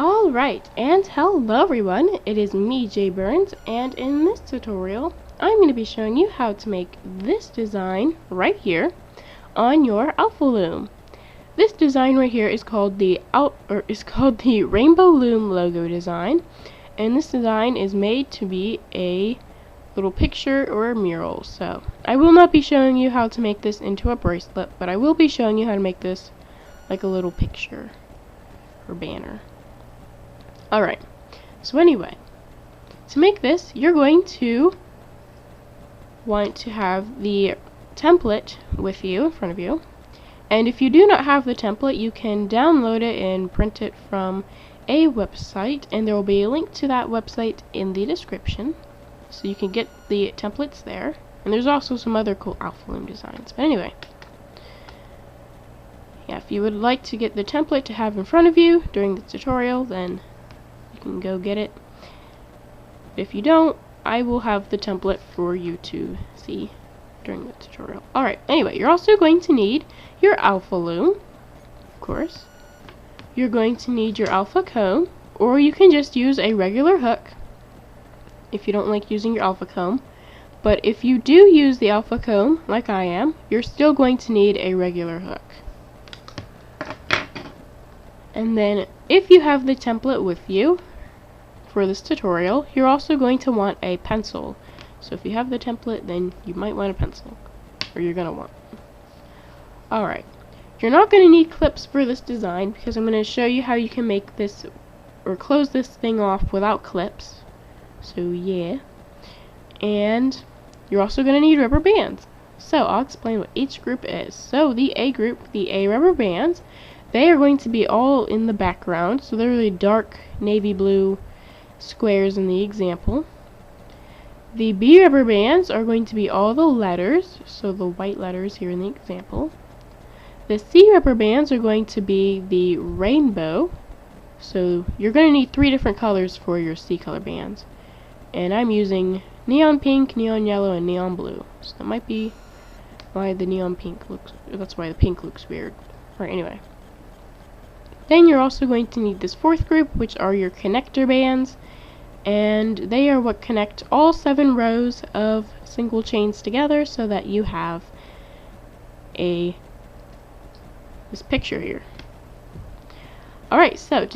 Alright, and hello everyone, it is me, Jay Burns, and in this tutorial, I'm going to be showing you how to make this design right here on your Alpha Loom. This design right here is called the Rainbow Loom Logo design, and this design is made to be a little picture or a mural. So, I will not be showing you how to make this into a bracelet, but I will be showing you how to make this like a little picture or banner. Alright, so anyway, to make this, you're going to want to have the template with you, in front of you. And if you do not have the template, you can download it and print it from a website, and there will be a link to that website in the description, so you can get the templates there. And there's also some other cool Alpha Loom designs. But anyway, yeah, if you would like to get the template to have in front of you during the tutorial, then you can go get it. If you don't, I will have the template for you to see during the tutorial. Alright, anyway, you're also going to need your Alpha Loom, of course. You're going to need your Alpha comb, or you can just use a regular hook if you don't like using your Alpha comb. But if you do use the Alpha comb, like I am, you're still going to need a regular hook. And then, if you have the template with you for this tutorial, you're also going to want a pencil. So if you have the template, then you might want a pencil, or you're going to want. Alright, you're not going to need clips for this design, because I'm going to show you how you can make this, or close this thing off without clips. So yeah. And you're also going to need rubber bands. So I'll explain what each group is. So the A group, the A rubber bands, they are going to be all in the background, so they're really dark navy blue squares in the example. The B rubber bands are going to be all the letters, so the white letters here in the example. The C rubber bands are going to be the rainbow, so you're going to need 3 different colors for your C color bands. And I'm using neon pink, neon yellow, and neon blue. So that might be why the neon pink looks, that's why the pink looks weird. Alright, anyway. Then you're also going to need this 4th group, which are your connector bands, and they are what connect all 7 rows of single chains together so that you have this picture here. Alright, so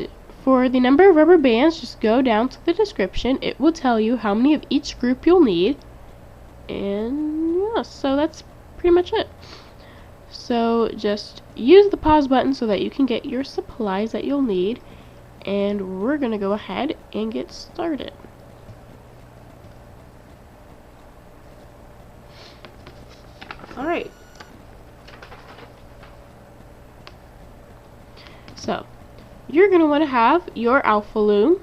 for the number of rubber bands, just go down to the description. It will tell you how many of each group you'll need, and yeah, so that's pretty much it. So just use the pause button so that you can get your supplies that you'll need, and we're gonna go ahead and get started. Alright. So you're gonna want to have your Alpha Loom,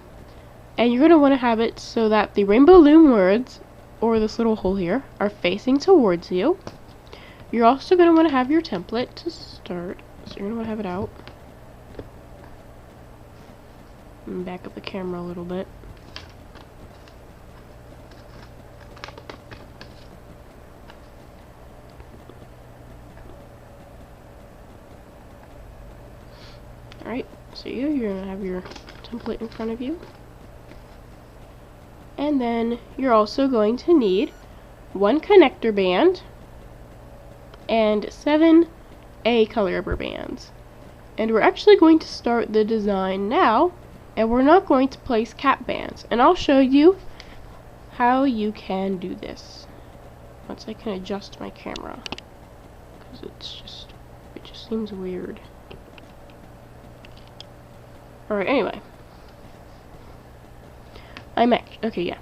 and you're gonna want to have it so that the Rainbow Loom words, or this little hole here, are facing towards you. You're also going to want to have your template to start, so you're going to want to have it out. And back up the camera a little bit. Alright, so you're going to have your template in front of you. And then you're also going to need 1 connector band and 7 A color rubber bands. And we're actually going to start the design now, and we're not going to place cap bands. And I'll show you how you can do this once I can adjust my camera, because it just seems weird. Alright, anyway. Okay, yeah.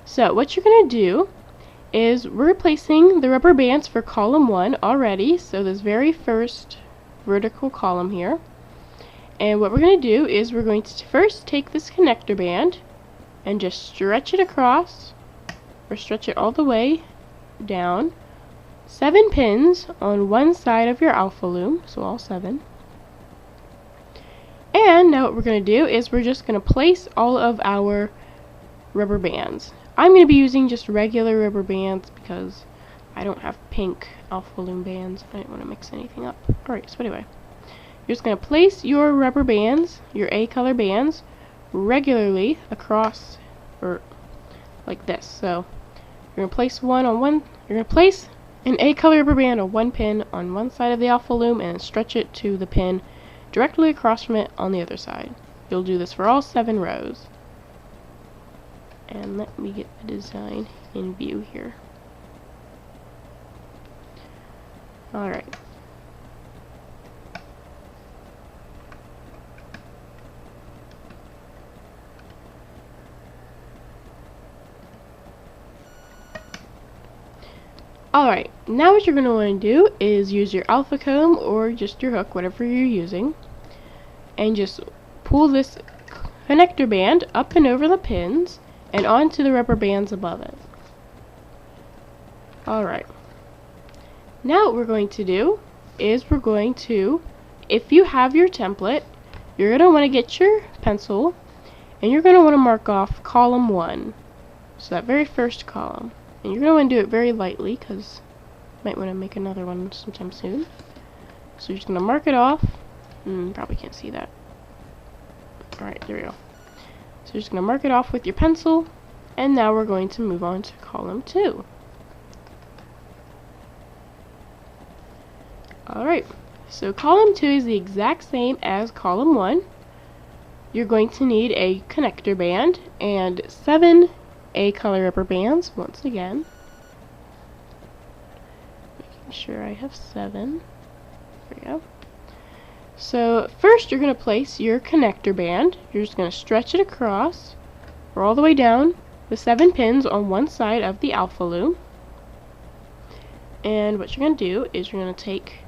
So what you're gonna do is we're placing the rubber bands for column 1 already, so this very first vertical column here. And what we're going to do is we're going to first take this connector band and just stretch it across, or stretch it all the way down. 7 pins on one side of your Alpha Loom, so all 7. And now what we're going to do is we're just going to place all of our rubber bands. I'm going to be using just regular rubber bands because I don't have pink Alpha Loom bands. I didn't want to mix anything up. Alright, so anyway, you're just going to place your rubber bands, your A color bands, regularly across, or like this. So you're going to place you're going to place an A color rubber band on one pin on one side of the Alpha Loom and stretch it to the pin directly across from it on the other side. You'll do this for all 7 rows. And let me get the design in view here. Alright. Alright, now what you're going to want to do is use your alpha comb or just your hook, whatever you're using, and just pull this connector band up and over the pins and onto the rubber bands above it. Alright, now what we're going to do is if you have your template, you're going to want to get your pencil and you're going to want to mark off column 1, so that very first column. And you're going to want to do it very lightly because you might want to make another one sometime soon. So you're just going to mark it off. Probably can't see that. Alright, there we go. So you're just going to mark it off with your pencil. And now we're going to move on to column 2. Alright, so column 2 is the exact same as column 1. You're going to need a connector band and 7 A color rubber bands once again. Making sure I have 7. There we go. So first you're going to place your connector band. You're just going to stretch it across or all the way down the 7 pins on one side of the Alpha Loom. And what you're going to do is you're going to take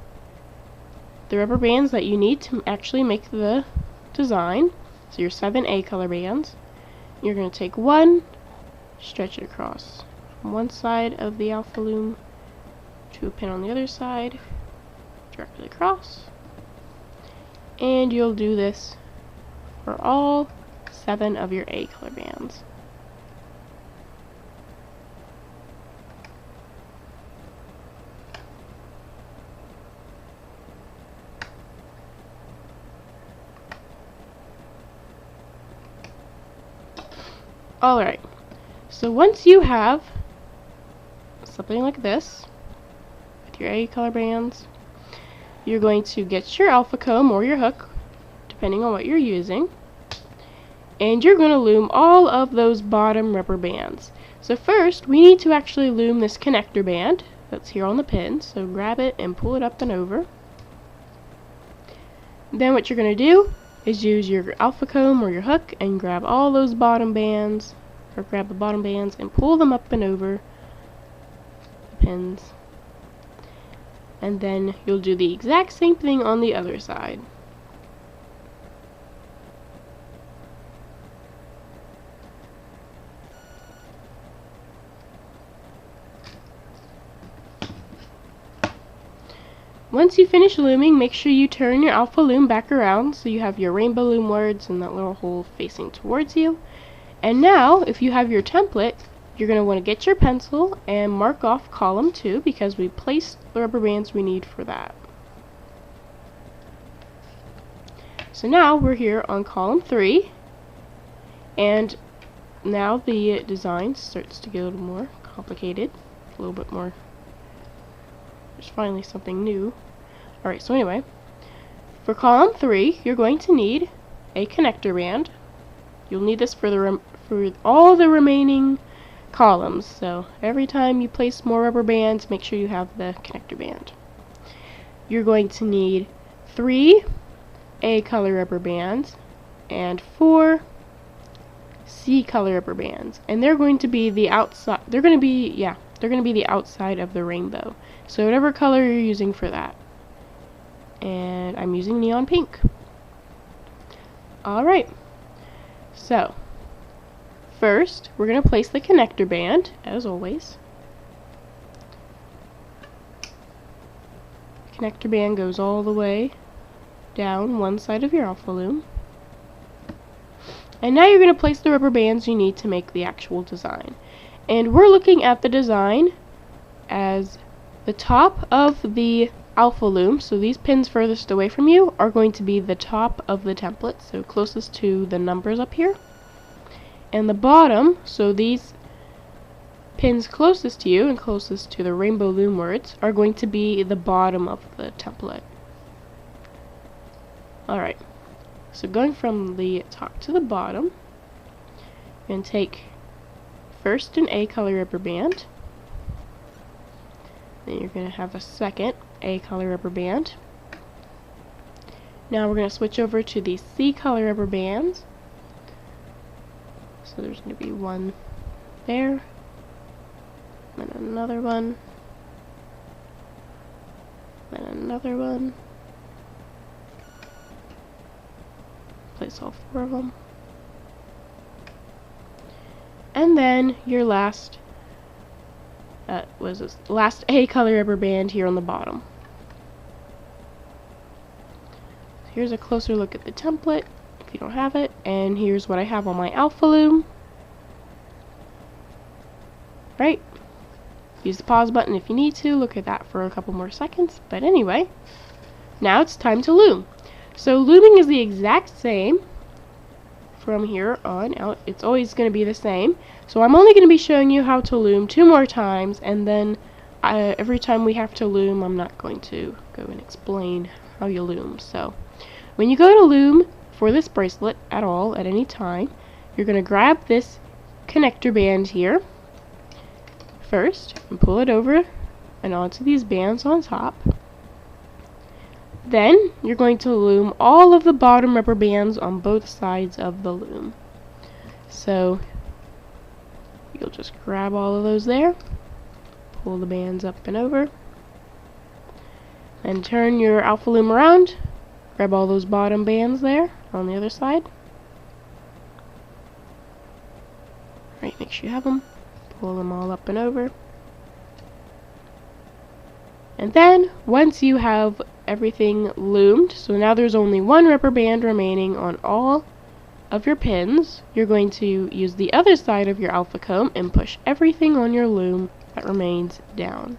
the rubber bands that you need to actually make the design. So your 7 A color bands. You're going to take one, stretch it across from one side of the Alpha Loom to a pin on the other side, directly across, and you'll do this for all 7 of your A color bands. Alright. So once you have something like this, with your A color bands, you're going to get your alpha comb or your hook, depending on what you're using, and you're going to loom all of those bottom rubber bands. So first, we need to actually loom this connector band that's here on the pin, so grab it and pull it up and over. Then what you're going to do is use your alpha comb or your hook and grab all those bottom bands, or grab the bottom bands and pull them up and over the pins. And then you'll do the exact same thing on the other side. Once you finish looming, make sure you turn your Alpha Loom back around so you have your Rainbow Loom words and that little hole facing towards you. And now, if you have your template, you're going to want to get your pencil and mark off column 2 because we placed the rubber bands we need for that. So now we're here on column 3, and now the design starts to get a little more complicated, a little bit more. There's finally something new. Alright, so anyway, for column 3, you're going to need a connector band. You'll need this for all the remaining columns, so every time you place more rubber bands, make sure you have the connector band. You're going to need 3 A color rubber bands and 4 C color rubber bands, and they're going to be the outside. They're going to be the outside of the rainbow. So whatever color you're using for that. And I'm using neon pink. Alright. So, first, we're going to place the connector band, as always. The connector band goes all the way down one side of your Alpha Loom. And now you're going to place the rubber bands you need to make the actual design. And we're looking at the design as the top of the Alpha Loom, so these pins furthest away from you are going to be the top of the template, so closest to the numbers up here. And the bottom, so these pins closest to you and closest to the Rainbow Loom words are going to be the bottom of the template. Alright, so going from the top to the bottom, you're going to take first an A color rubber band, then you're going to have a second A color rubber band. Now we're going to switch over to the C color rubber bands. So there's going to be one there, then another one, then another one. Place all 4 of them. And then your last last A color rubber band here on the bottom. So here's a closer look at the template if you don't have it, and here's what I have on my Alpha Loom. Right? Use the pause button if you need to, look at that for a couple more seconds, but anyway, now it's time to loom. So looming is the exact same from here on out. It's always going to be the same. So I'm only going to be showing you how to loom 2 more times, and then every time we have to loom, I'm not going to go and explain how you loom. So when you go to loom for this bracelet at all, at any time, you're going to grab this connector band here first and pull it over and onto these bands on top. Then you're going to loom all of the bottom rubber bands on both sides of the loom. So you'll just grab all of those there, pull the bands up and over, and turn your Alpha Loom around, grab all those bottom bands there on the other side. Right, make sure you have them, pull them all up and over. And then once you have everything loomed, so now there's only 1 rubber band remaining on all of your pins, you're going to use the other side of your alpha comb and push everything on your loom that remains down.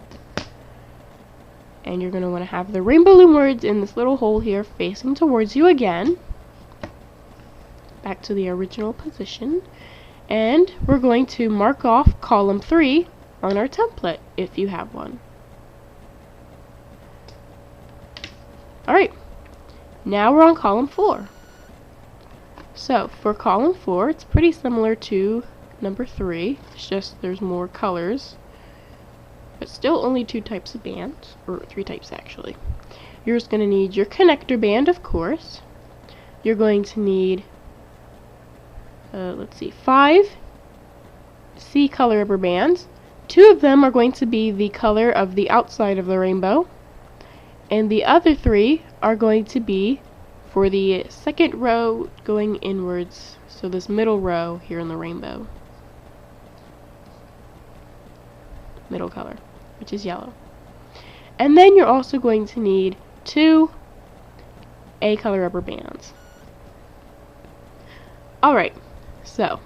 And you're going to want to have the Rainbow Loom words in this little hole here facing towards you again, back to the original position, and we're going to mark off column 3 on our template if you have one. Alright, now we're on column 4. So for column 4, it's pretty similar to number 3, it's just there's more colors, but still only 2 types of bands, or 3 types actually. You're just going to need your connector band, of course. You're going to need, let's see, 5 C color rubber bands. 2 of them are going to be the color of the outside of the rainbow, and the other 3 are going to be for the second row going inwards, so this middle row here in the rainbow. Middle color, which is yellow. And then you're also going to need 2 A color rubber bands. Alright, so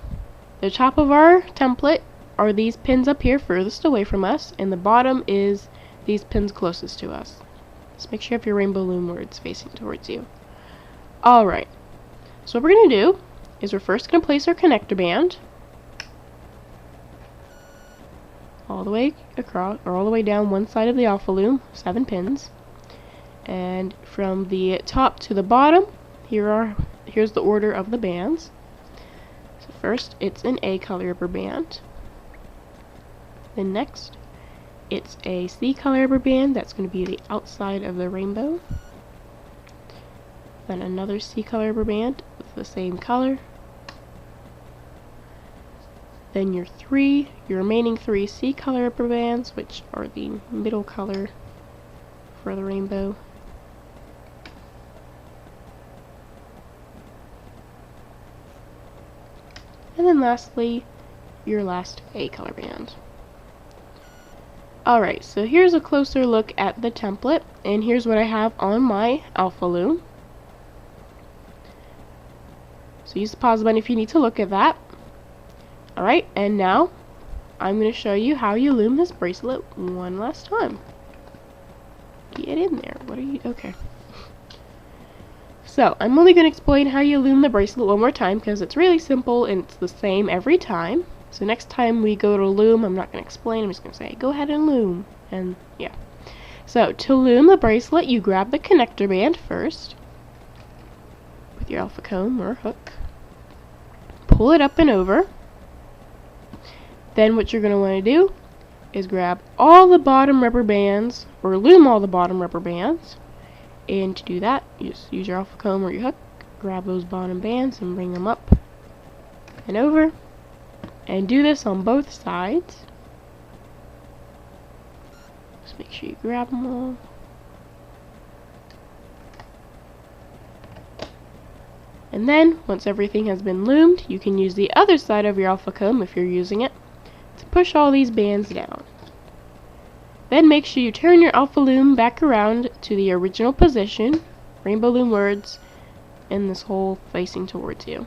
the top of our template are these pins up here furthest away from us, and the bottom is these pins closest to us. Just make sure you have your Rainbow Loom words facing towards you. Alright, so what we're going to do is we're first going to place our connector band all the way across, or all the way down one side of the Alpha Loom, 7 pins. And from the top to the bottom, here's the order of the bands. So first, it's an A color rubber band. Then next, it's a C color rubber band, that's going to be the outside of the rainbow. Then another C color rubber band with the same color. Then your remaining 3 C color rubber bands, which are the middle color for the rainbow. And then lastly, your last A color band. Alright, so here's a closer look at the template, and here's what I have on my Alpha Loom. So use the pause button if you need to look at that. Alright, and now I'm going to show you how you loom this bracelet one last time. Get in there. What are you? Okay. So, I'm only going to explain how you loom the bracelet one more time because it's really simple and it's the same every time. So next time we go to loom, I'm not going to explain, I'm just going to say, go ahead and loom. And yeah. So, to loom the bracelet, you grab the connector band first with your alpha comb or hook. Pull it up and over. Then what you're going to want to do is grab all the bottom rubber bands, or loom all the bottom rubber bands. And to do that, you just use your alpha comb or your hook, grab those bottom bands and bring them up and over. And do this on both sides. Just make sure you grab them all. And then, once everything has been loomed, you can use the other side of your alpha comb, if you're using it, to push all these bands down. Then make sure you turn your Alpha Loom back around to the original position, Rainbow Loom words, and this hole facing towards you.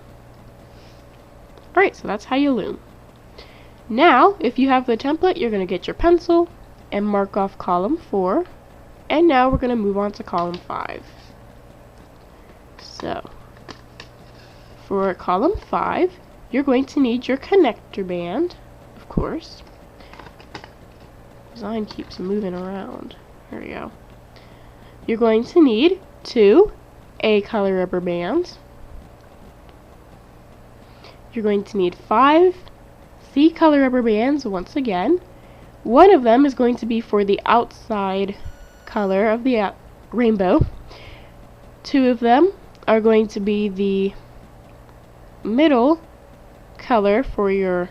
Alright, so that's how you loom. Now, if you have the template, you're going to get your pencil and mark off column 4. And now we're going to move on to column 5. So, for column 5, you're going to need your connector band, of course. Design keeps moving around. There we go. You're going to need 2 A color rubber bands. You're going to need 5 C color rubber bands once again. One of them is going to be for the outside color of the rainbow. 2 of them are going to be the middle color for your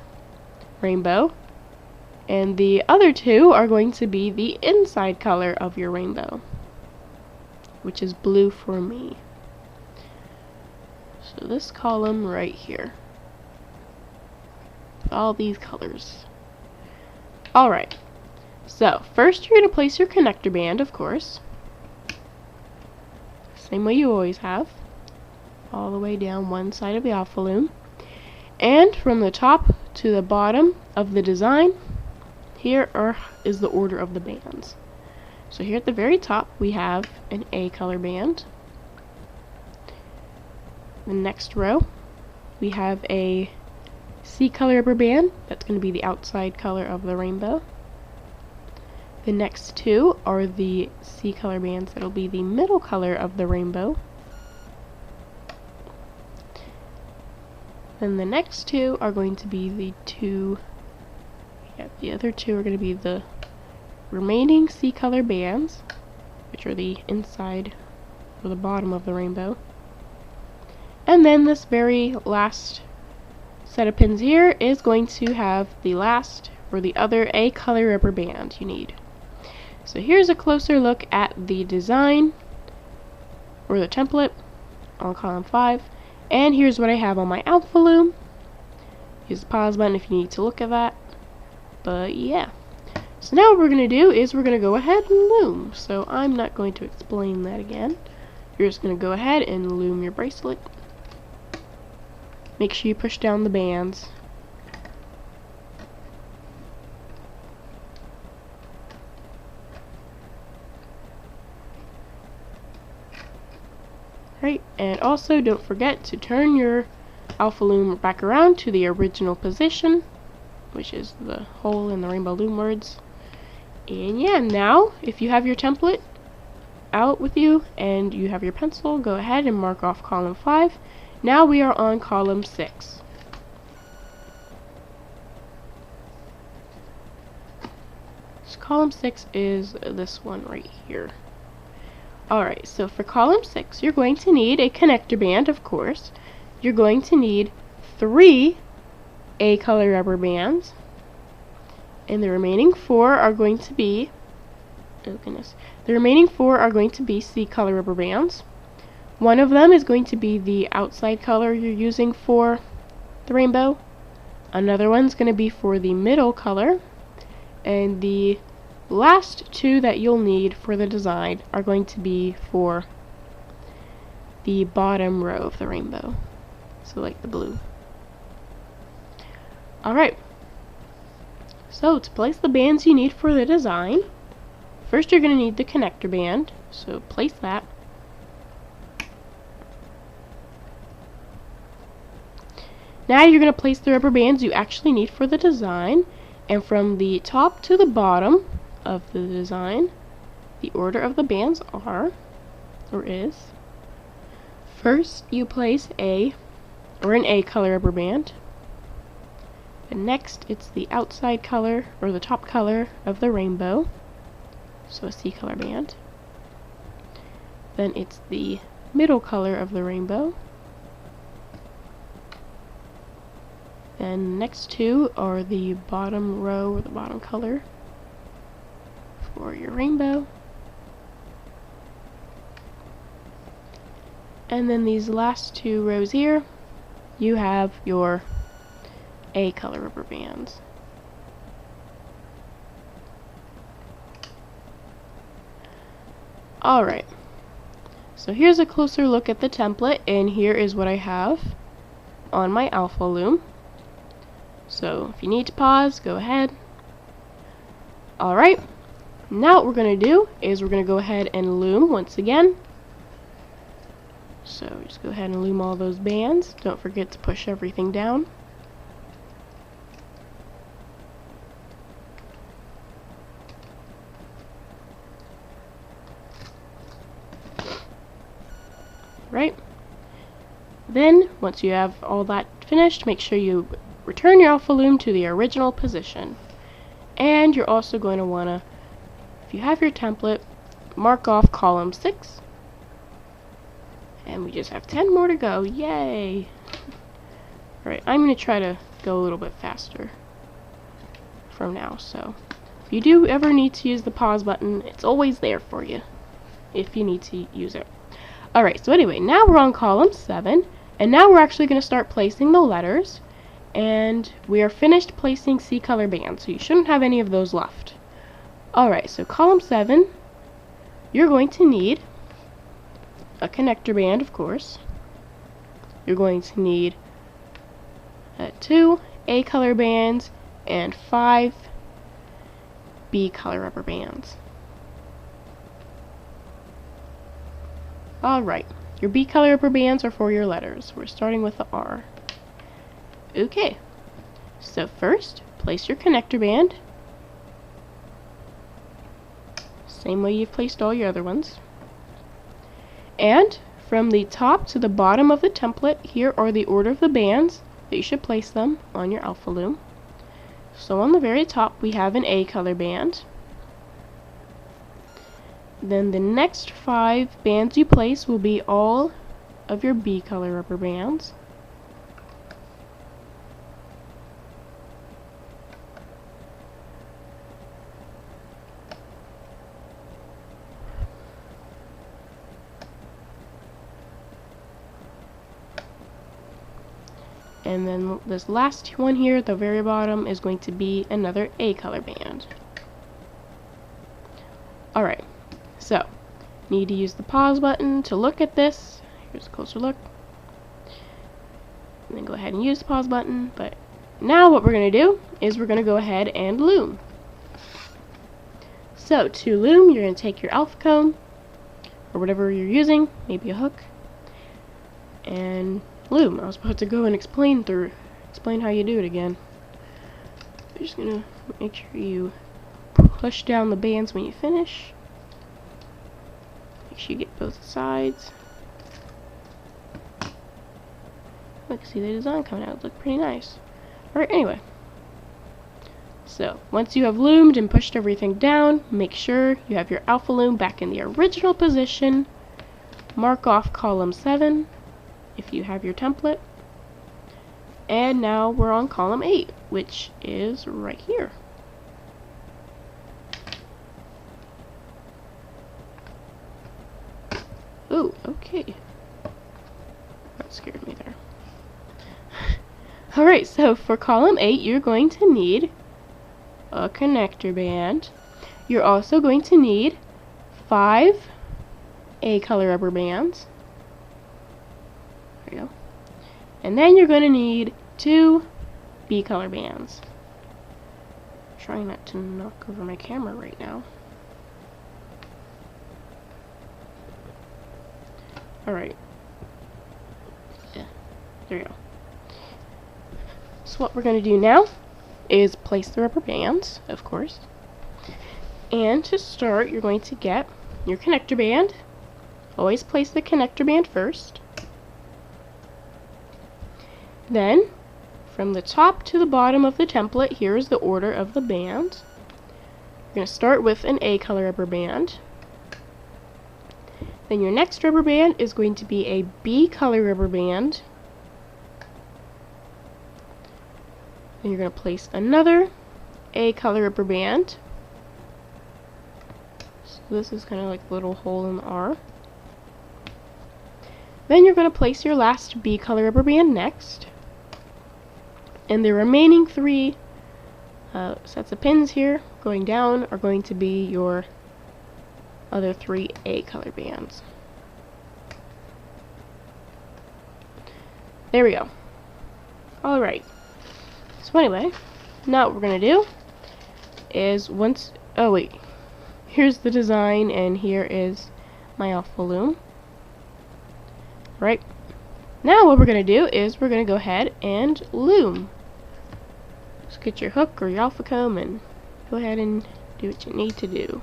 rainbow. And the other 2 are going to be the inside color of your rainbow, which is blue for me. So this column right here. All these colors. Alright, so first you're going to place your connector band, of course. Same way you always have. All the way down one side of the Alpha Loom. And from the top to the bottom of the design, here is the order of the bands. So here at the very top we have an A color band. The next row we have a C color rubber band. That's going to be the outside color of the rainbow. The next 2 are the C color bands. That'll be the middle color of the rainbow. Then the next 2 are going to be the other 2 are going to be the remaining C color bands, which are the inside or the bottom of the rainbow. And then this very last set of pins here is going to have the last or the other A color rubber band you need. So here's a closer look at the design or the template on column 5. And here's what I have on my Alpha Loom. Use the pause button if you need to look at that. But yeah. So now what we're going to do is we're going to go ahead and loom. So I'm not going to explain that again. You're just going to go ahead and loom your bracelet. Make sure you push down the bands. Right, and also don't forget to turn your Alpha Loom back around to the original position, which is the hole in the Rainbow Loom words. And yeah, now if you have your template out with you and you have your pencil, go ahead and mark off column 5. Now we are on column 6. So column 6 is this one right here. Alright, so for column 6, you're going to need a connector band, of course. You're going to need 3 A color rubber bands. And the remaining 4 are going to be, oh goodness, the remaining 4 are going to be C color rubber bands. One of them is going to be the outside color you're using for the rainbow. Another one's going to be for the middle color. And the last 2 that you'll need for the design are going to be for the bottom row of the rainbow. So like the blue. Alright. So to place the bands you need for the design, first you're going to need the connector band, so place that. Now you're going to place the rubber bands you actually need for the design, and from the top to the bottom of the design, the order of the bands is, first you place an A color rubber band, and next it's the outside color, or the top color of the rainbow, so a C color band. Then it's the middle color of the rainbow. Then next two are the bottom row, or the bottom color for your rainbow. And then these last two rows here, you have your A color rubber bands. Alright, so here's a closer look at the template, and here is what I have on my Alpha Loom. So if you need to pause, go ahead. Alright, now what we're going to do is we're going to go ahead and loom once again. So just go ahead and loom all those bands. Don't forget to push everything down. Right. Then, once you have all that finished, make sure you return your Alpha Loom to the original position. And you're also going to want to, if you have your template, mark off column 6. And we just have 10 more to go. Yay! Alright, I'm going to try to go a little bit faster from now. So, if you do ever need to use the pause button, it's always there for you if you need to use it. Alright, so anyway, now we're on column 7, and now we're actually going to start placing the letters, and we are finished placing C color bands, so you shouldn't have any of those left. Alright, so column 7, you're going to need a connector band, of course. You're going to need 2 A color bands and 5 B color rubber bands. Alright, your B color rubber bands are for your letters. We're starting with the R. Okay, so first, place your connector band. Same way you've placed all your other ones. And from the top to the bottom of the template, here are the order of the bands that you should place them on your Alpha Loom. So on the very top, we have an A color band. Then the next 5 bands you place will be all of your B color rubber bands. And then this last one here at the very bottom is going to be another A color band. Alright, so need to use the pause button to look at this. Here's a closer look. And then go ahead and use the pause button. But now what we're going to do is we're going to go ahead and loom. So to loom, you're going to take your alpha comb, or whatever you're using, maybe a hook, and loom. I was about to go and explain how you do it again. You're just gonna make sure you push down the bands when you finish. Make sure you get both sides. Look, see the design coming out. It looks pretty nice. Alright, anyway. So, once you have loomed and pushed everything down, make sure you have your Alpha Loom back in the original position. Mark off column 7 if you have your template. And now we're on column 8, which is right here. Ooh, okay. That scared me there. Alright, so for column 8, you're going to need a connector band. You're also going to need 5 A color rubber bands. There you go. And then you're going to need 2 B color bands. I'm trying not to knock over my camera right now. Alright. Yeah, there you go. So what we're going to do now is place the rubber bands, of course. And to start, you're going to get your connector band. Always place the connector band first. Then, from the top to the bottom of the template, here is the order of the band. You're going to start with an A color rubber band. Then your next rubber band is going to be a B color rubber band. Then you're going to place another A color rubber band. So this is kind of like a little hole in the R. Then you're going to place your last B color rubber band next. And the remaining 3 sets of pins here going down are going to be your other 3 A color bands. There we go. Alright. So anyway, now what we're going to do is oh wait, here's the design and here is my Alpha Loom. Right. Now what we're going to do is we're going to go ahead and loom. Just get your hook or your alpha comb and go ahead and do what you need to do.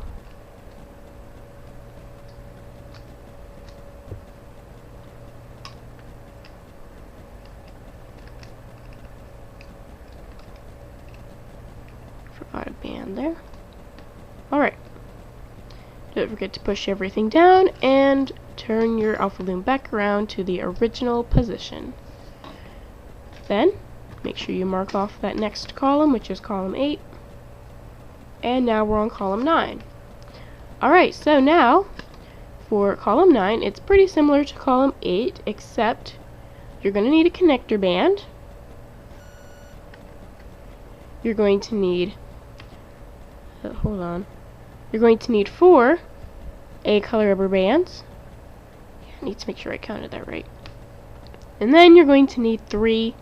Forgot a band there. Alright. Don't forget to push everything down and turn your Alpha Loom back around to the original position. Then, make sure you mark off that next column, which is column 8. And now we're on column 9. Alright, so now, for column 9, it's pretty similar to column 8, except you're going to need a connector band. You're going to need, hold on, you're going to need 4 A color rubber bands. I need to make sure I counted that right. And then you're going to need 3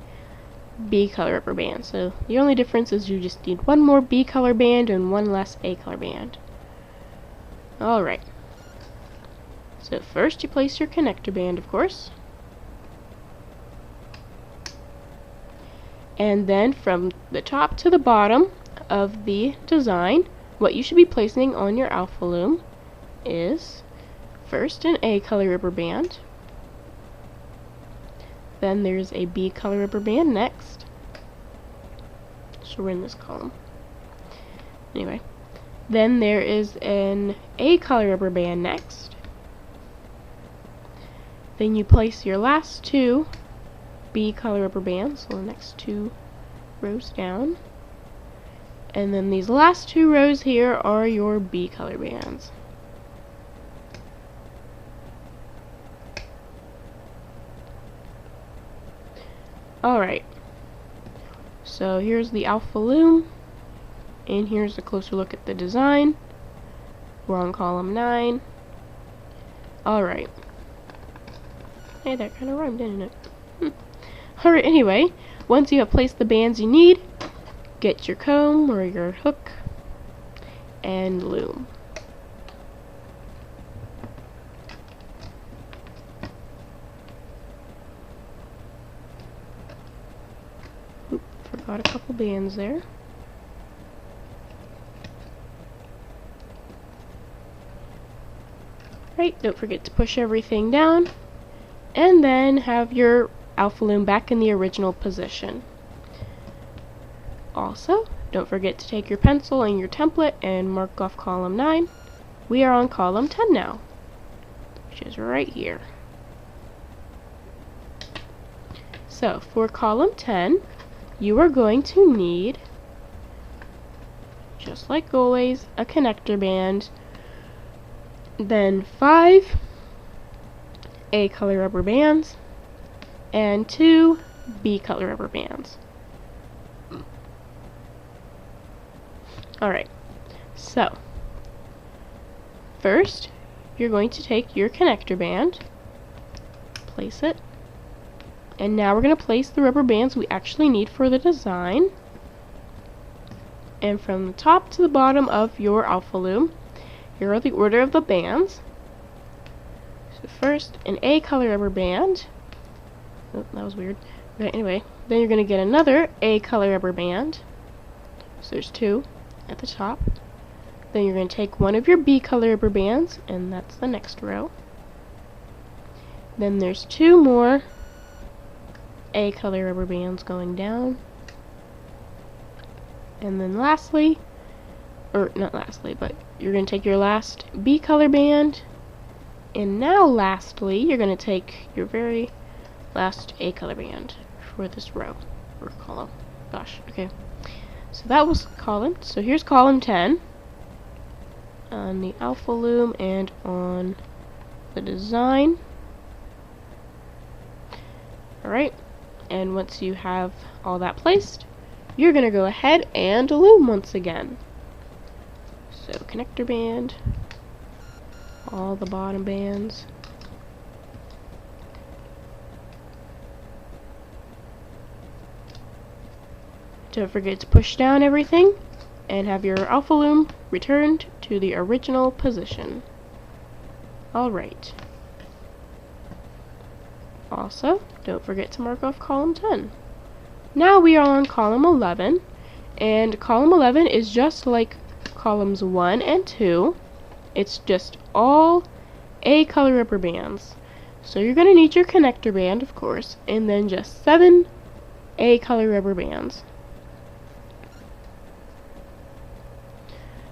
B color rubber bands. So the only difference is you just need 1 more B color band and 1 less A color band. Alright. So first you place your connector band, of course. And then from the top to the bottom of the design, what you should be placing on your Alpha Loom is first an A color rubber band. Then there's a B color rubber band next. So we're in this column. Anyway. Then there is an A color rubber band next. Then you place your last 2 B color rubber bands, so the next 2 rows down. And then these last 2 rows here are your B color bands. Alright, so here's the Alpha Loom, and here's a closer look at the design. We're on column 9. Alright. Hey, that kind of rhymed, didn't it? Alright, anyway, once you have placed the bands you need, get your comb or your hook and loom. Forgot a couple bands there. Right, don't forget to push everything down and then have your Alpha Loom back in the original position. Also, don't forget to take your pencil and your template and mark off column 9. We are on column 10 now, which is right here. So, for column 10, you are going to need, just like always, a connector band, then 5 A color rubber bands, and 2 B color rubber bands. Alright, so first you're going to take your connector band, place it, and now we're going to place the rubber bands we actually need for the design. And from the top to the bottom of your Alpha Loom, here are the order of the bands. So first, an A color rubber band. Oh, that was weird. Okay, anyway, then you're going to get another A color rubber band. So there's two at the top. Then you're going to take one of your B color rubber bands, and that's the next row. Then there's two more A color rubber bands going down. And then lastly, or not lastly, but you're going to take your last B color band, and now lastly, you're going to take your very last A color band for this row, or column. Gosh, okay. So that was column. So here's column 10 on the Alpha Loom and on the design. Alright, and once you have all that placed, you're going to go ahead and loom once again. So connector band, all the bottom bands. Don't forget to push down everything and have your Alpha Loom returned to the original position. Alright. Also, don't forget to mark off column 10. Now we are on column 11, and column 11 is just like columns 1 and 2. It's just all A color rubber bands. So you're going to need your connector band, of course, and then just 7 A color rubber bands.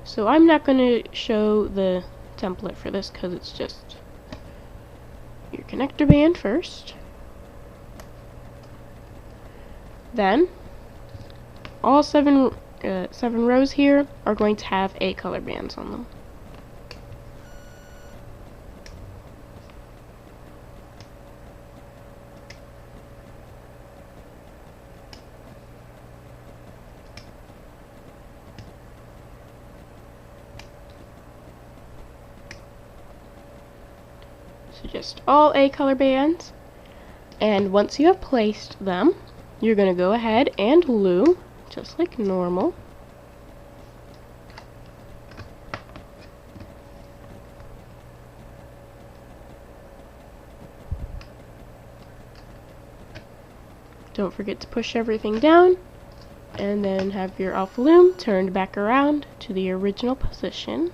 So I'm not going to show the template for this because it's just your connector band first. Then all seven rows here are going to have A color bands on them. So just all A color bands, and once you have placed them, you're going to go ahead and loom just like normal. Don't forget to push everything down, and then have your Alpha Loom turned back around to the original position.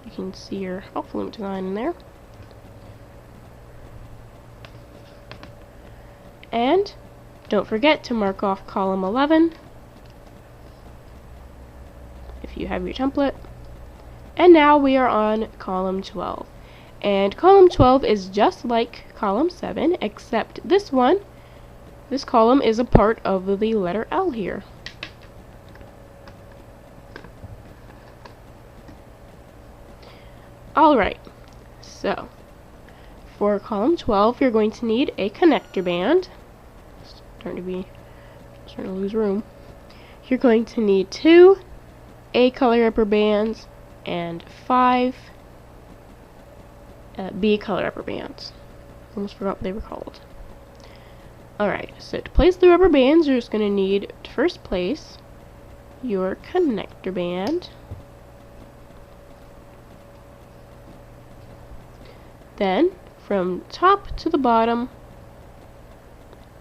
You can see your Alpha Loom design in there. And don't forget to mark off column 11 if you have your template. And now we are on column 12. And column 12 is just like column 7, except this column is a part of the letter L here. Alright, so for column 12 you're going to need a connector band. Starting to lose room. You're going to need 2 A color rubber bands and 5 B color rubber bands. Almost forgot what they were called. Alright, so to place the rubber bands, you're just going to need to first place your connector band. Then, from top to the bottom,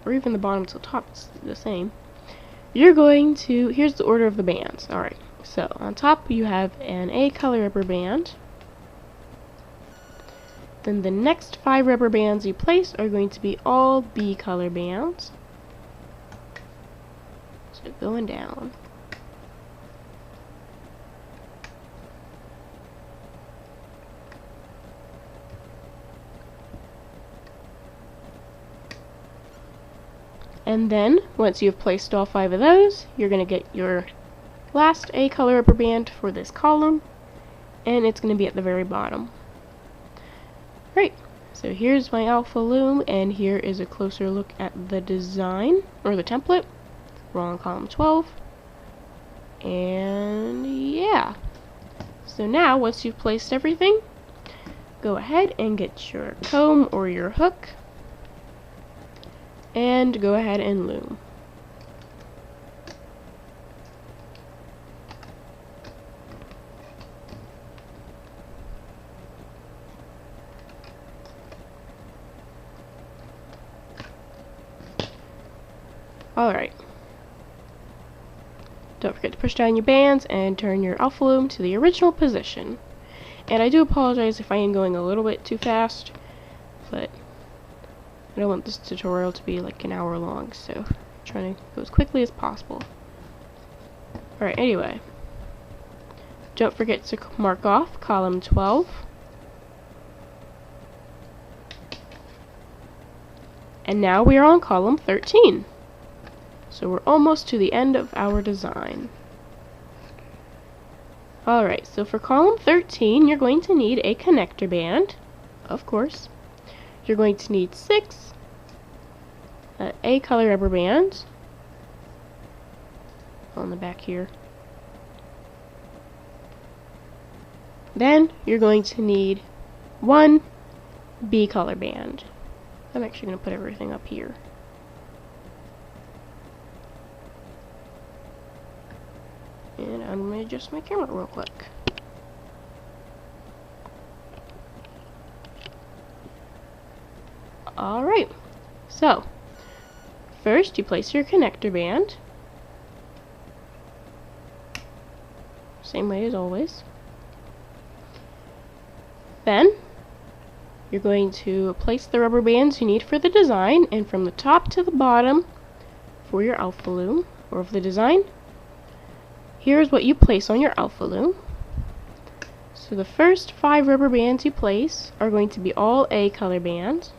or even the bottom to the top, it's the same, you're going to, here's the order of the bands. Alright, so on top you have an A color rubber band. Then the next 5 rubber bands you place are going to be all B color bands. So going down. And then, once you've placed all 5 of those, you're going to get your last A color rubber band for this column, and it's going to be at the very bottom. Right, so here's my Alpha Loom, and here is a closer look at the design, or the template. We're on column 12. And yeah. So now, once you've placed everything, go ahead and get your comb or your hook, and go ahead and loom. Alright. Don't forget to push down your bands and turn your Alpha Loom to the original position. And I do apologize if I am going a little bit too fast, but I don't want this tutorial to be like an hour long, so I'm trying to go as quickly as possible. Alright, anyway. Don't forget to mark off column 12. And now we are on column 13. So we're almost to the end of our design. Alright, so for column 13, you're going to need a connector band, of course. You're going to need 6 A color rubber bands on the back here. Then you're going to need 1 B color band. I'm actually going to put everything up here. And I'm going to adjust my camera real quick. Alright, so first you place your connector band. Same way as always. Then you're going to place the rubber bands you need for the design, and from the top to the bottom for your Alpha Loom, or of the design, here's what you place on your Alpha Loom. So the first 5 rubber bands you place are going to be all A color bands.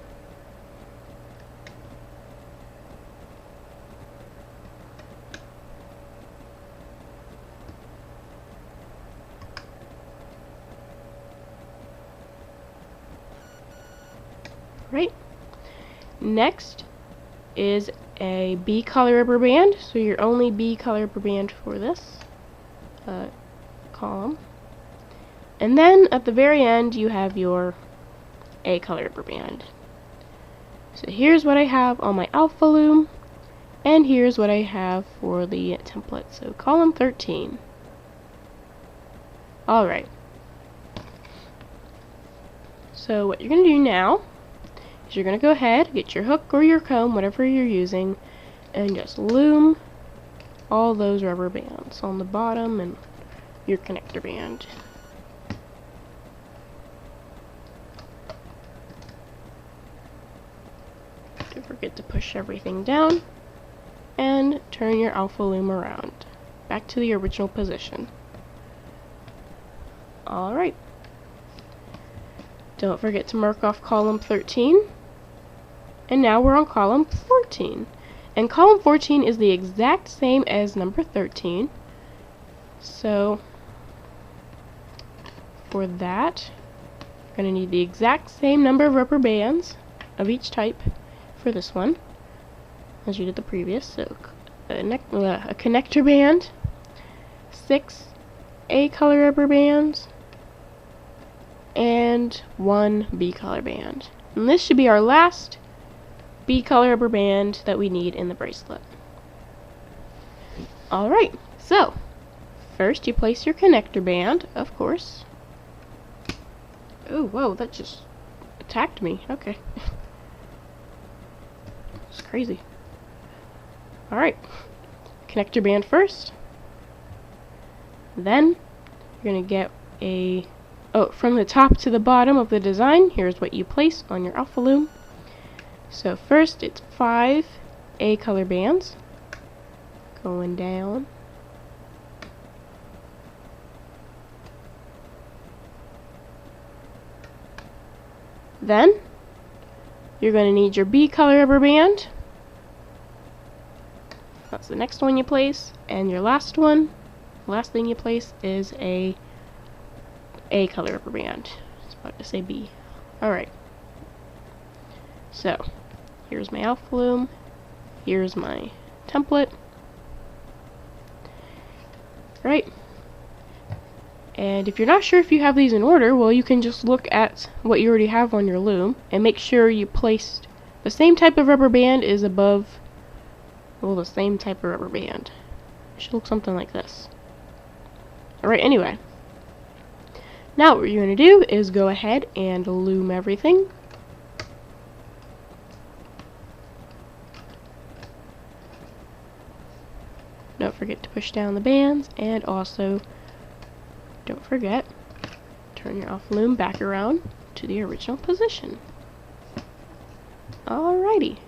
Right. Next is a B color rubber band, so your only B color rubber band for this column. And then at the very end you have your A color rubber band. So here's what I have on my Alpha Loom, and here's what I have for the template. So column 13. Alright. So what you're going to do now is you're going to go ahead, get your hook or your comb, whatever you're using, and just loom all those rubber bands on the bottom and your connector band. Don't forget to push everything down and turn your Alpha Loom around back to the original position. Alright. Don't forget to mark off column 13. And now we're on column 14. And column 14 is the exact same as number 13. So for that, we're going to need the exact same number of rubber bands of each type for this one as you did the previous. So a connector band, 6 A color rubber bands, and 1 B color band. And this should be our last B color rubber band that we need in the bracelet. Alright, so first you place your connector band, of course. Oh, whoa, that just attacked me. Okay. It's crazy. Alright, connector band first. Then you're going to get a from the top to the bottom of the design, here's what you place on your Alpha Loom. So first it's 5 A color bands going down. Then you're going to need your B color rubber band. That's the next one you place, and your last one, last thing you place is a color rubber band. I was about to say B. Alright. So, here's my Alpha Loom. Here's my template. Right. And if you're not sure if you have these in order, well, you can just look at what you already have on your loom and make sure you placed the same type of rubber band is above, well, the same type of rubber band. It should look something like this. Alright, anyway. Now what you're going to do is go ahead and loom everything. Don't forget to push down the bands, and also don't forget, turn your Alpha Loom back around to the original position. Alrighty.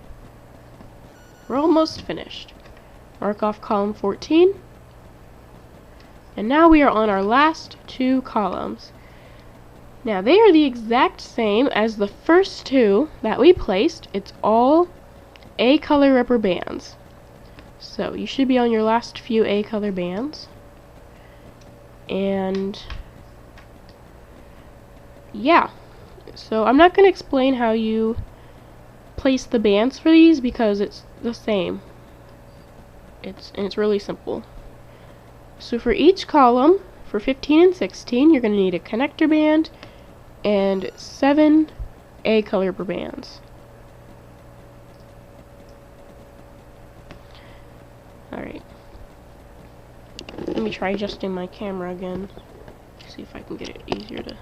We're almost finished. Mark off column 14. And now we are on our last two columns. Now they are the exact same as the first two that we placed. It's all A color rubber bands. So you should be on your last few A color bands. And yeah. So I'm not going to explain how you place the bands for these because it's the same. It's really simple. So for each column, for 15 and 16, you're going to need a connector band and 7 A color rubber bands. Alright. Let me try adjusting my camera again. See if I can get it easier to...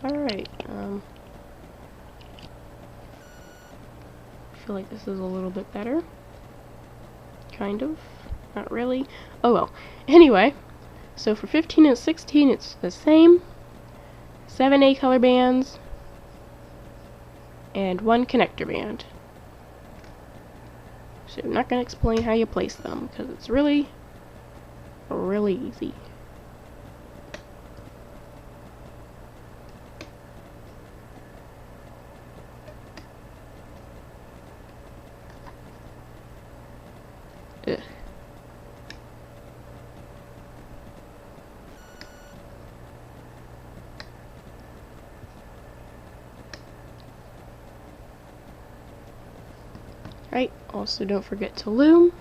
Alright, I feel like this is a little bit better. Kind of. Not really. Oh well. Anyway, so for 15 and 16 it's the same. 7 A color bands and 1 connector band. So I'm not going to explain how you place them because it's really easy. Ugh. Right, also don't forget to loom.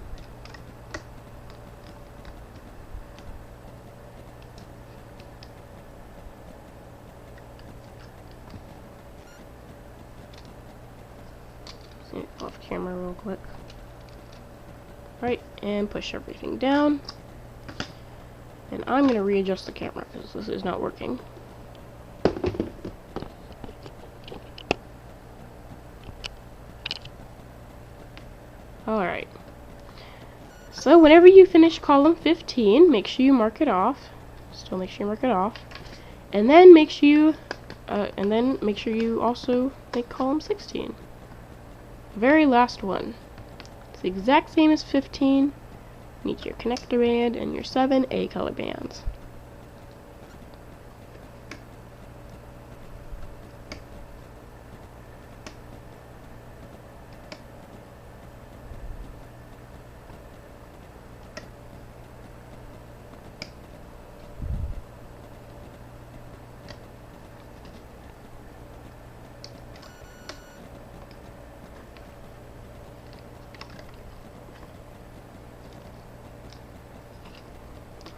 Off camera real quick. Right, and push everything down. And I'm going to readjust the camera because this is not working. Alright. So whenever you finish column 15, make sure you mark it off. Still make sure you mark it off. And then make sure you also make column 16. Very last one. It's the exact same as 15. You need your connector band and your 7 A color bands.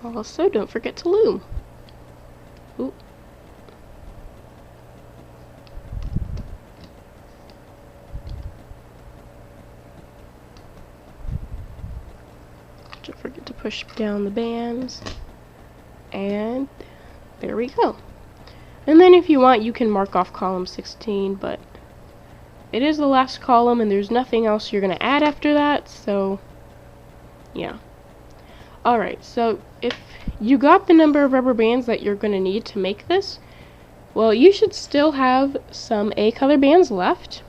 Also, don't forget to loom. Ooh. Don't forget to push down the bands. And there we go. And then if you want, you can mark off column 16, but it is the last column and there's nothing else you're going to add after that, so yeah. Alright, so if you got the number of rubber bands that you're going to need to make this, well, you should still have some A color bands left.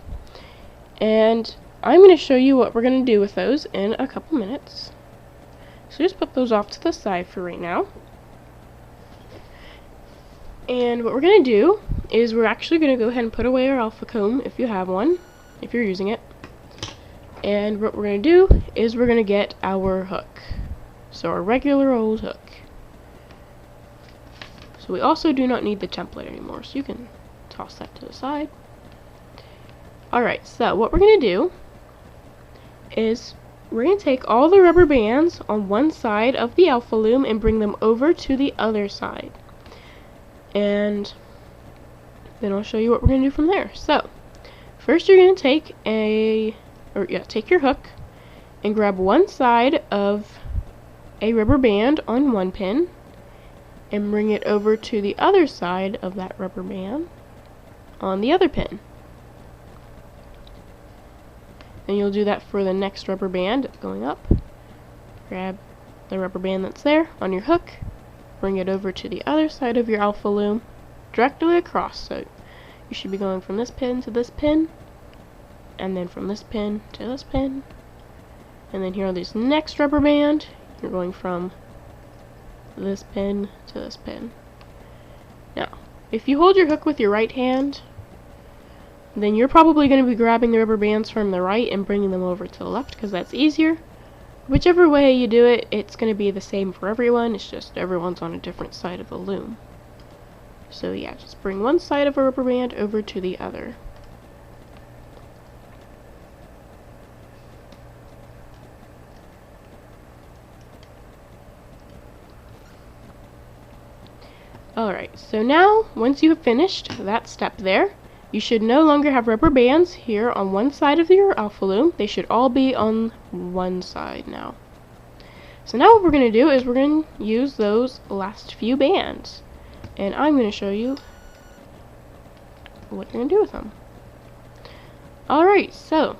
And I'm going to show you what we're going to do with those in a couple minutes. So just put those off to the side for right now. And what we're going to do is we're actually going to go ahead and put away our alpha comb if you have one, if you're using it. And what we're going to do is we're going to get our hook. So our regular old hook. So we also do not need the template anymore, so you can toss that to the side. Alright, so what we're going to do is we're going to take all the rubber bands on one side of the Alpha Loom and bring them over to the other side. And then I'll show you what we're going to do from there. So, first you're going to take take your hook and grab one side of a rubber band on one pin and bring it over to the other side of that rubber band on the other pin. And you'll do that for the next rubber band going up. Grab the rubber band that's there on your hook, bring it over to the other side of your Alpha Loom, directly across. So you should be going from this pin to this pin, and then from this pin to this pin. And then here on this next rubber band, you're going from this pin to this pin. Now, if you hold your hook with your right hand, then you're probably going to be grabbing the rubber bands from the right and bringing them over to the left, because that's easier. Whichever way you do it, it's going to be the same for everyone. It's just everyone's on a different side of the loom. So yeah, just bring one side of a rubber band over to the other. Alright, so now, once you have finished that step there, you should no longer have rubber bands here on one side of your Alpha Loom. They should all be on one side now. So now what we're going to do is we're going to use those last few bands. And I'm going to show you what you're going to do with them. Alright, so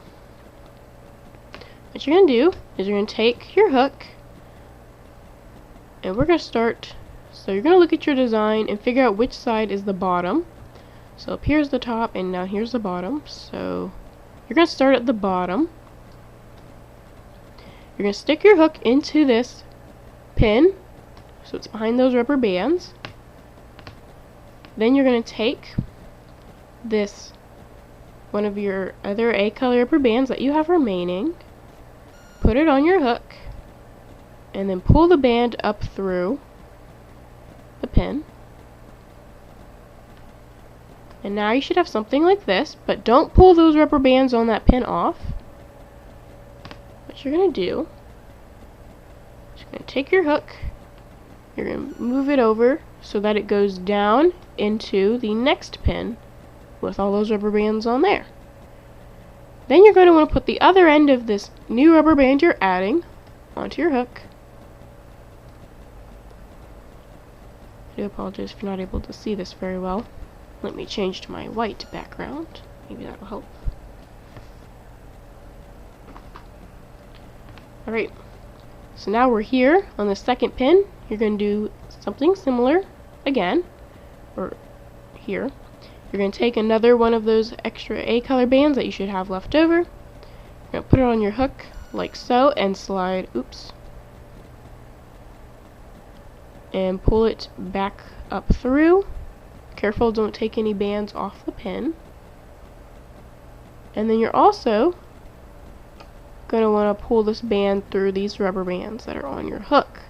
what you're going to do is you're going to take your hook, and we're going to start. So you're going to look at your design and figure out which side is the bottom. So up here's the top, and now here's the bottom. So you're going to start at the bottom. You're going to stick your hook into this pin, so it's behind those rubber bands. Then you're going to take this, one of your other A-color rubber bands that you have remaining, put it on your hook, and then pull the band up through the pin. And now you should have something like this, but don't pull those rubber bands on that pin off. What you're going to do is you're going to take your hook, you're going to move it over so that it goes down into the next pin with all those rubber bands on there. Then you're going to want to put the other end of this new rubber band you're adding onto your hook. I do apologize if you're not able to see this very well. Let me change to my white background. Maybe that will help. Alright, so now we're here on the second pin. You're going to do something similar again, or here. You're going to take another one of those extra A-color bands that you should have left over. You're going to put it on your hook like so and slide, and pull it back up through. Careful, don't take any bands off the pin. And then you're also going to want to pull this band through these rubber bands that are on your hook.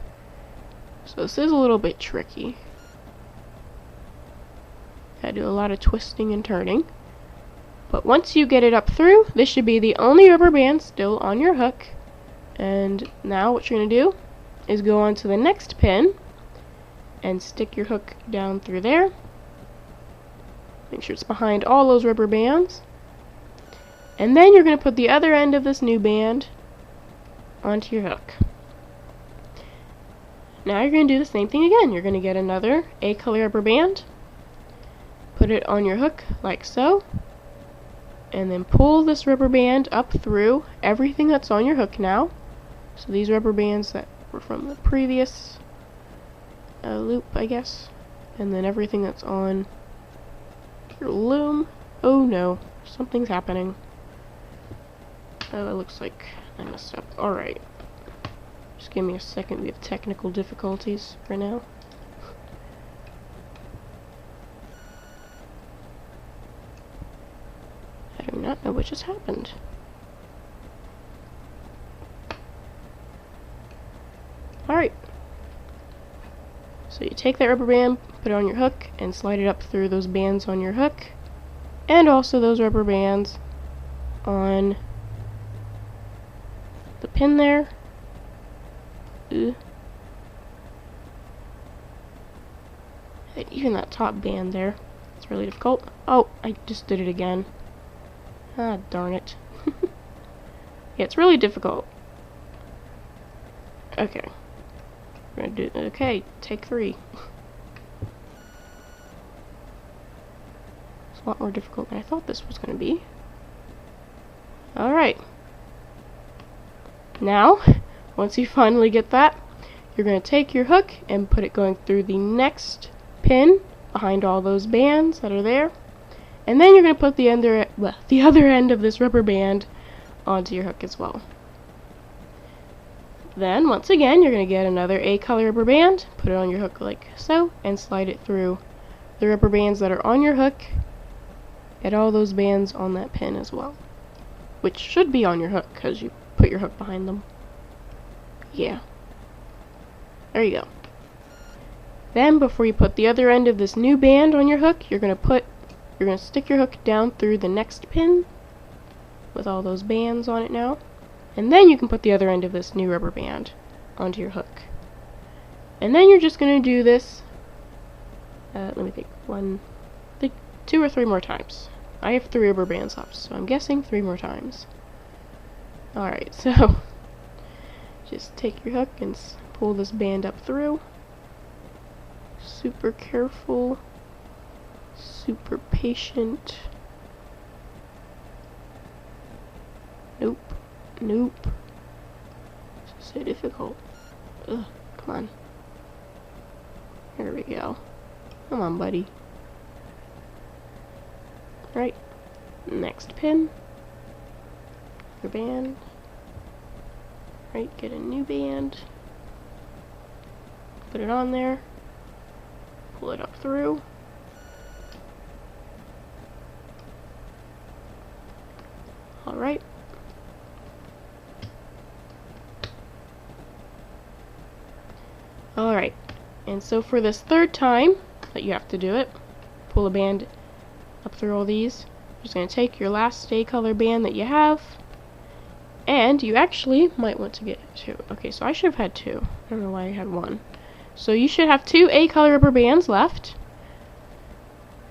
So this is a little bit tricky. Gotta do a lot of twisting and turning. But once you get it up through, this should be the only rubber band still on your hook. And now what you're going to do is go on to the next pin and stick your hook down through there. Make sure it's behind all those rubber bands. And then you're going to put the other end of this new band onto your hook. Now you're going to do the same thing again. You're going to get another A-color rubber band, put it on your hook like so, and then pull this rubber band up through everything that's on your hook now. So these rubber bands that were from the previous loop, I guess, and then everything that's on your loom. Oh no, something's happening. Oh, it looks like I messed up. Alright. Just give me a second. We have technical difficulties for now. I do not know what just happened. Alright. So you take that rubber band, put it on your hook, and slide it up through those bands on your hook, and also those rubber bands on the pin there. And even that top band there. It's really difficult. Oh, I just did it again. Ah, darn it. Yeah, it's really difficult. Okay. We're gonna do, okay, take 3. It's a lot more difficult than I thought this was gonna be. Alright. Now, once you finally get that, you're going to take your hook and put it going through the next pin behind all those bands that are there. And then you're going to put the other end of this rubber band onto your hook as well. Then, once again, you're going to get another A color rubber band, put it on your hook like so, and slide it through the rubber bands that are on your hook, and all those bands on that pin as well. Which should be on your hook, because you put your hook behind them. Yeah. There you go. Then, before you put the other end of this new band on your hook, you're going to stick your hook down through the next pin with all those bands on it now. And then you can put the other end of this new rubber band onto your hook. And then you're just going to do this, let me think, 2 or 3 more times. I have 3 rubber bands left, so I'm guessing 3 more times. Alright, so just take your hook and pull this band up through. Super careful, super patient. Nope, nope. This is so difficult. Ugh, come on. There we go. Come on, buddy. Right, next pin. Your band. Right, get a new band. Put it on there. Pull it up through. Alright. Alright, and so for this 3rd time that you have to do it, pull a band up through all these. You're just going to take your last A color band that you have, and you actually might want to get 2. Okay, so I should have had 2. I don't know why I had 1. So you should have 2 A color rubber bands left,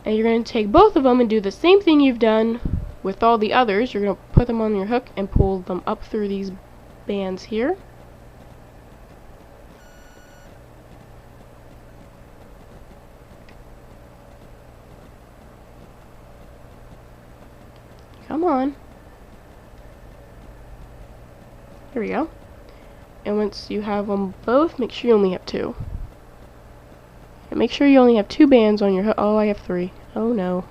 and you're going to take both of them and do the same thing you've done with all the others. You're going to put them on your hook and pull them up through these bands here. Come on. There we go. And once you have them both, make sure you only have 2. And make sure you only have 2 bands on your hook. Oh, I have 3. Oh no.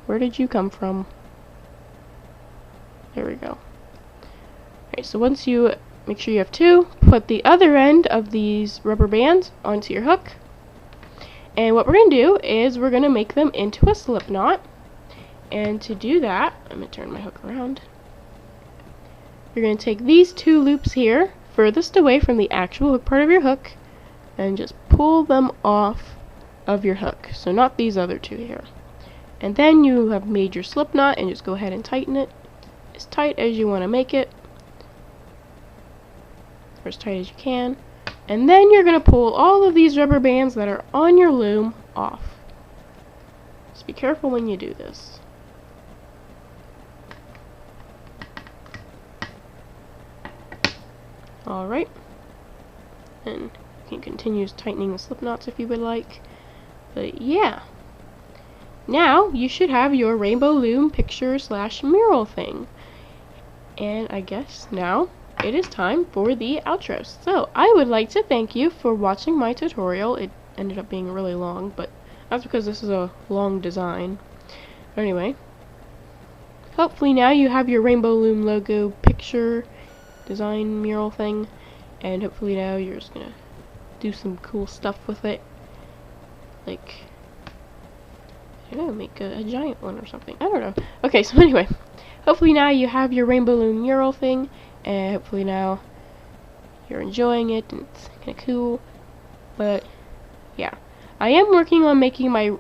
Where did you come from? There we go. Alright, so once you make sure you have 2, put the other end of these rubber bands onto your hook. And what we're going to do is we're going to make them into a slip knot. And to do that, I'm going to turn my hook around. You're going to take these 2 loops here, furthest away from the actual hook part of your hook, and just pull them off of your hook. So not these other 2 here. And then you have made your slip knot, and just go ahead and tighten it as tight as you want to make it, or as tight as you can. And then you're going to pull all of these rubber bands that are on your loom off. Just be careful when you do this. Alright, and you can continue tightening the slip knots if you would like, but yeah. Now, you should have your Rainbow Loom picture / mural thing. And I guess now, it is time for the outro. So, I would like to thank you for watching my tutorial. It ended up being really long, but that's because this is a long design. But anyway, hopefully now you have your Rainbow Loom logo picture design mural thing, and hopefully now you're just gonna do some cool stuff with it, like, I don't know, make a giant one or something. I don't know. Okay, so anyway, hopefully now you have your Rainbow Loom mural thing, and hopefully now you're enjoying it and it's kind of cool. But yeah, I am working on making my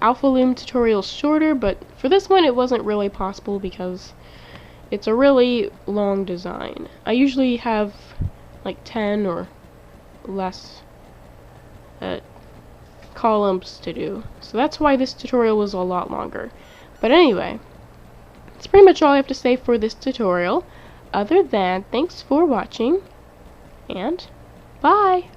Alpha Loom tutorials shorter, but for this one it wasn't really possible because it's a really long design. I usually have like 10 or less columns to do, so that's why this tutorial was a lot longer. But anyway, that's pretty much all I have to say for this tutorial, other than thanks for watching, and bye!